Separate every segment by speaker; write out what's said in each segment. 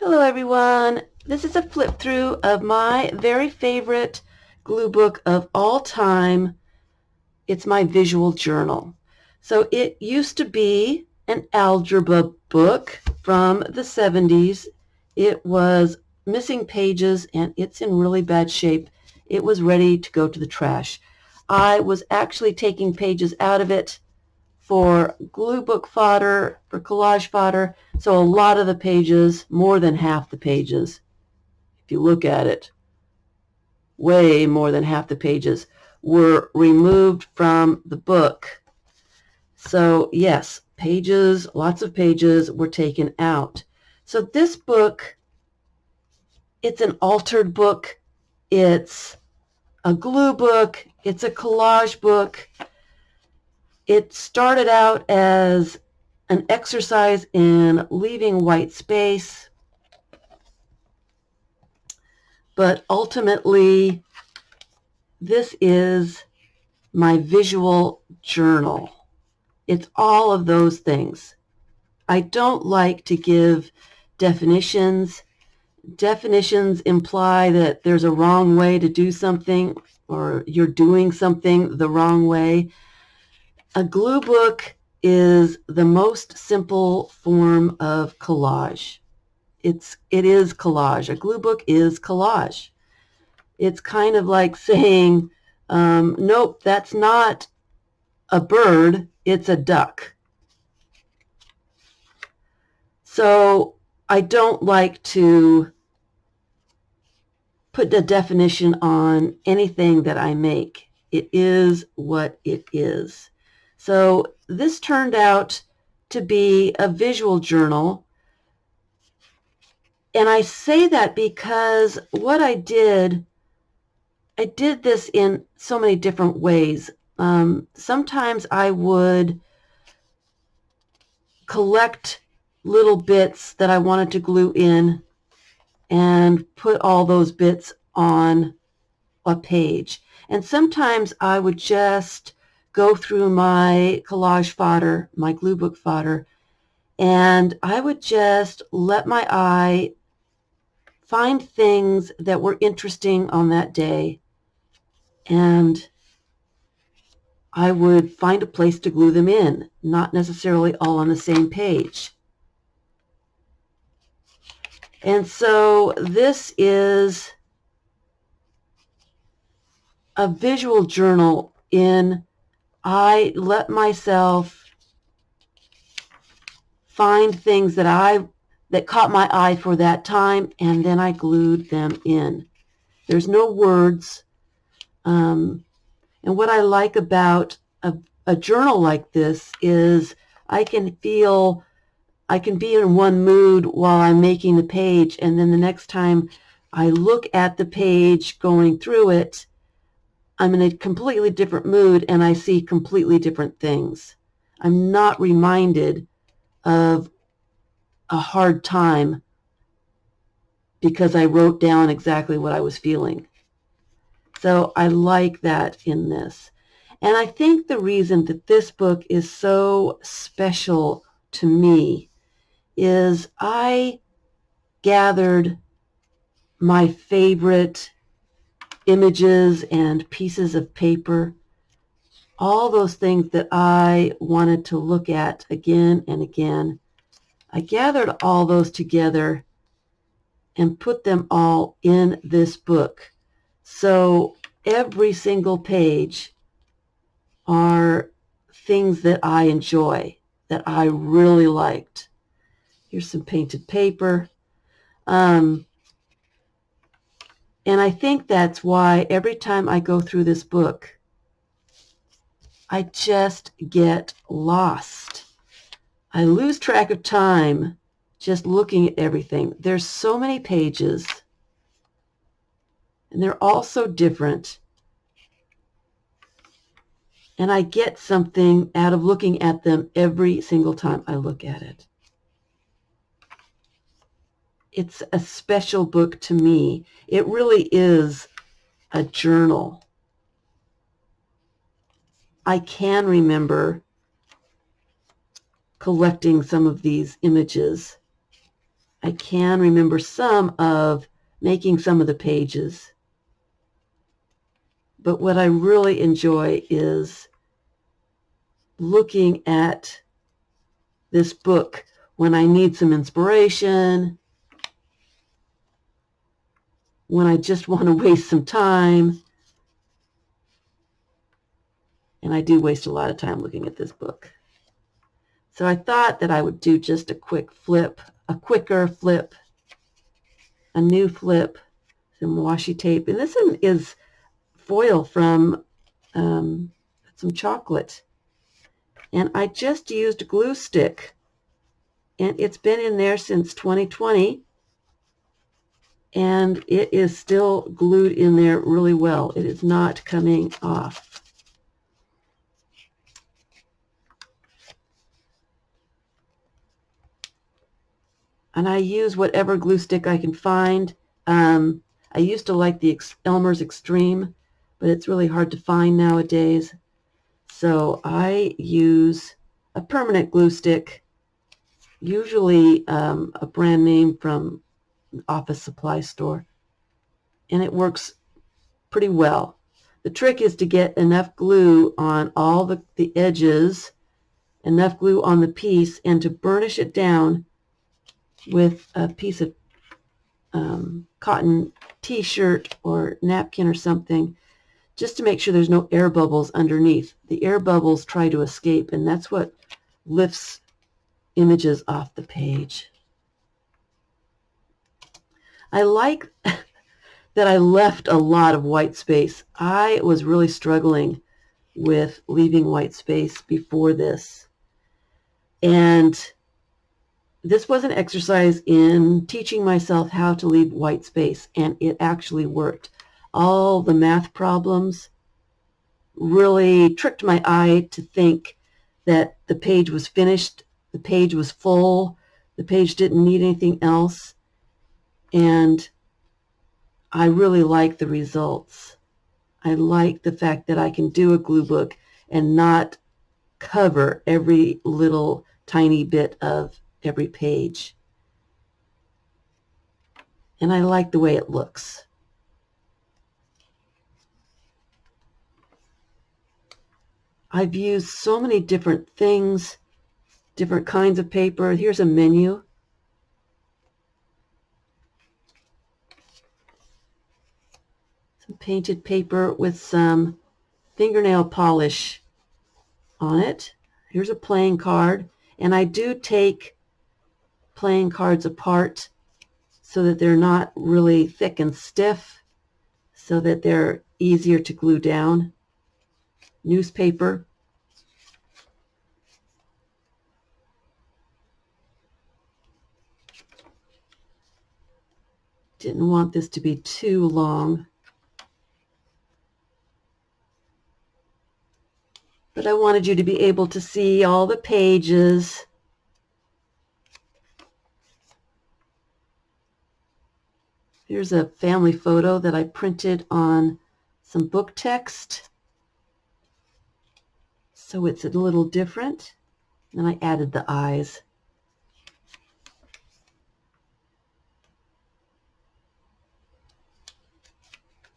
Speaker 1: Hello everyone. This is a flip through of my very favorite glue book of all time. It's my visual journal. So it used to be an algebra book from the 70s. It was missing pages and it's in really bad shape. It was ready to go to the trash. I was actually taking pages out of it for glue book fodder, for collage fodder. So a lot of the pages, more than half the pages, if you look at it, way more than half the pages were removed from the book. So yes, pages, lots of pages were taken out. So this book, it's an altered book. It's a glue book. It's a collage book. It started out as an exercise in leaving white space, but ultimately this is my visual journal. It's all of those things. I don't like to give definitions. Definitions imply that there's a wrong way to do something or you're doing something the wrong way. A glue book is the most simple form of collage. It is collage. A glue book is collage. It's kind of like saying, nope, that's not a bird, it's a duck. So I don't like to put a definition on anything that I make. It is what it is. So this turned out to be a visual journal. And I say that because what I did this in so many different ways. Sometimes I would collect little bits that I wanted to glue in and put all those bits on a page. And sometimes I would just go through my collage fodder, my glue book fodder, and I would just let my eye find things that were interesting on that day, and I would find a place to glue them in, not necessarily all on the same page. And so this is a visual journal in I let myself find things that caught my eye for that time, and then I glued them in. There's no words. And what I like about a journal like this is I can be in one mood while I'm making the page, and then the next time I look at the page going through it, I'm in a completely different mood and I see completely different things. I'm not reminded of a hard time because I wrote down exactly what I was feeling. So I like that in this. And I think the reason that this book is so special to me is I gathered my favorite images and pieces of paper, all those things that I wanted to look at again and again. I gathered all those together and put them all in this book. So every single page are things that I enjoy, that I really liked. Here's some painted paper. And I think that's why every time I go through this book, I just get lost. I lose track of time just looking at everything. There's so many pages, and they're all so different. And I get something out of looking at them every single time I look at it. It's a special book to me. It really is a journal. I can remember collecting some of these images I can remember some of making some of the pages. But what I really enjoy is looking at this book when I need some inspiration, when I just want to waste some time. And I do waste a lot of time looking at this book. So I thought that I would do just a quick flip, a quicker flip, a new flip, some washi tape. And this one is foil from some chocolate. And I just used a glue stick. And it's been in there since 2020. And it is still glued in there really well. It is not coming off. And I use whatever glue stick I can find. I used to like the Elmer's Extreme, but it's really hard to find nowadays. So I use a permanent glue stick, usually a brand name from an office supply store, and it works pretty well. The trick is to get enough glue on all the edges, enough glue on the piece, and to burnish it down with a piece of cotton t-shirt or napkin or something, just to make sure there's no air bubbles underneath. The air bubbles try to escape, and that's what lifts images off the page. I like that I left a lot of white space. I was really struggling with leaving white space before this. And this was an exercise in teaching myself how to leave white space, and it actually worked. All the math problems really tricked my eye to think that the page was finished, the page was full, the page didn't need anything else, and I really like the results. I like the fact that I can do a glue book and not cover every little tiny bit of every page. And I like the way it looks. I've used so many different things, different kinds of paper. Here's a menu. Some painted paper with some fingernail polish on it. Here's a playing card. And I do take playing cards apart so that they're not really thick and stiff, so that they're easier to glue down. Newspaper. Didn't want this to be too long, but I wanted you to be able to see all the pages. Here's a family photo that I printed on some book text, so it's a little different. Then I added the eyes.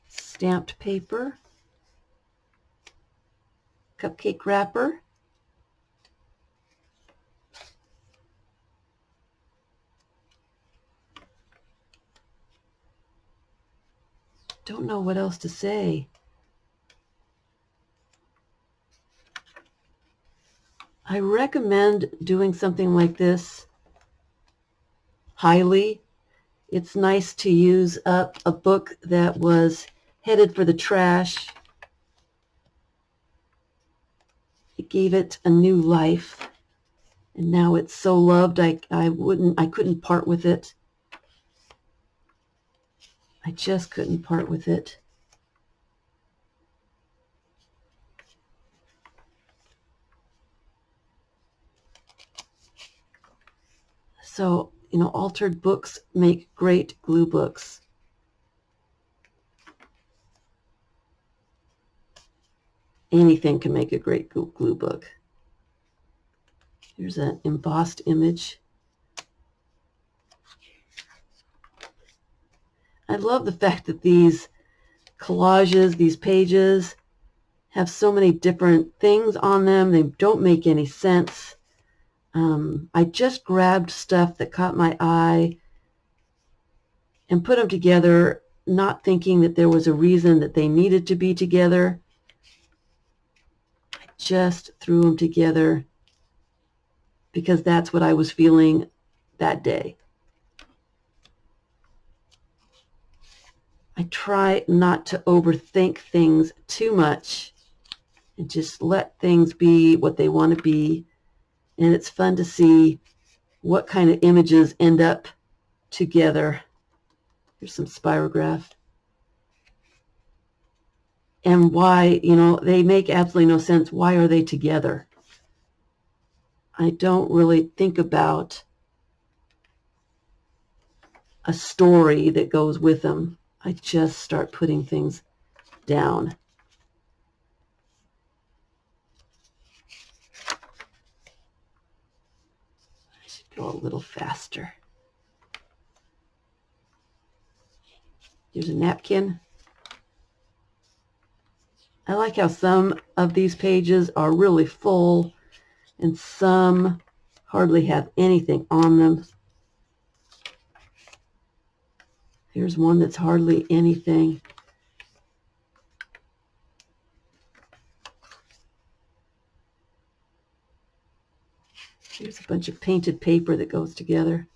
Speaker 1: Stamped paper, cupcake wrapper, don't know what else to say. I recommend doing something like this highly. It's nice to use up a book that was headed for the trash. It gave it a new life, and now it's so loved I couldn't part with it. I just couldn't part with it. So, altered books make great glue books. Anything can make a great glue book. Here's an embossed image. I love the fact that these collages, these pages, have so many different things on them. They don't make any sense. I just grabbed stuff that caught my eye and put them together, not thinking that there was a reason that they needed to be together. I just threw them together because that's what I was feeling that day. I try not to overthink things too much and just let things be what they want to be. And it's fun to see what kind of images end up together. Here's some spirograph. And why, they make absolutely no sense. Why are they together? I don't really think about a story that goes with them. I just start putting things down. I should go a little faster. Here's a napkin. I like how some of these pages are really full and some hardly have anything on them. Here's one that's hardly anything. Here's a bunch of painted paper that goes together.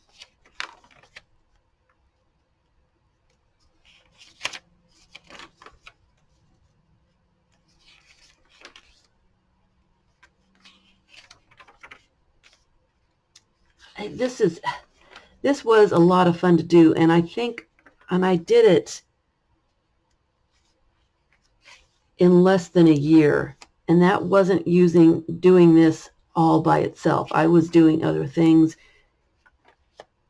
Speaker 1: This was a lot of fun to do, and I did it in less than a year, and that wasn't doing this all by itself. I was doing other things,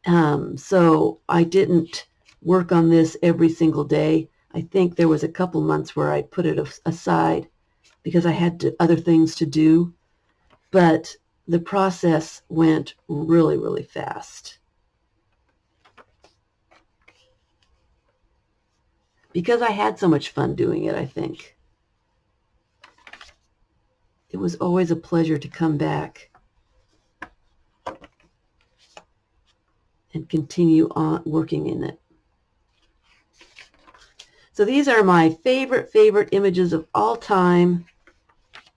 Speaker 1: so I didn't work on this every single day. I think there was a couple months where I put it aside because I had other things to do, but the process went really, really fast. Because I had so much fun doing it, I think. It was always a pleasure to come back and continue on working in it. So these are my favorite images of all time,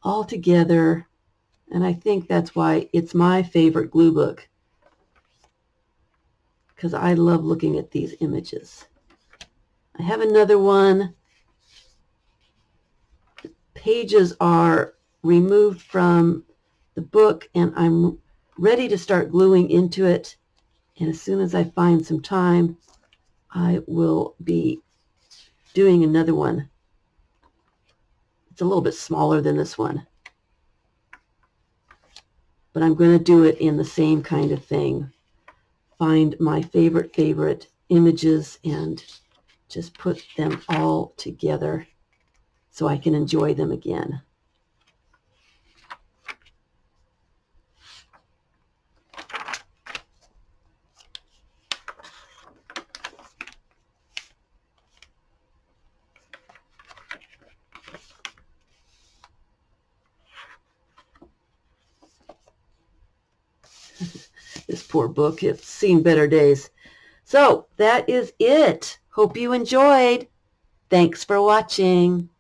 Speaker 1: all together. And I think that's why it's my favorite glue book, because I love looking at these images. I have another one. The pages are removed from the book, and I'm ready to start gluing into it. And as soon as I find some time, I will be doing another one. It's a little bit smaller than this one, but I'm going to do it in the same kind of thing. Find my favorite images and just put them all together so I can enjoy them again. This poor book, it's seen better days. So that is it. Hope you enjoyed. Thanks for watching.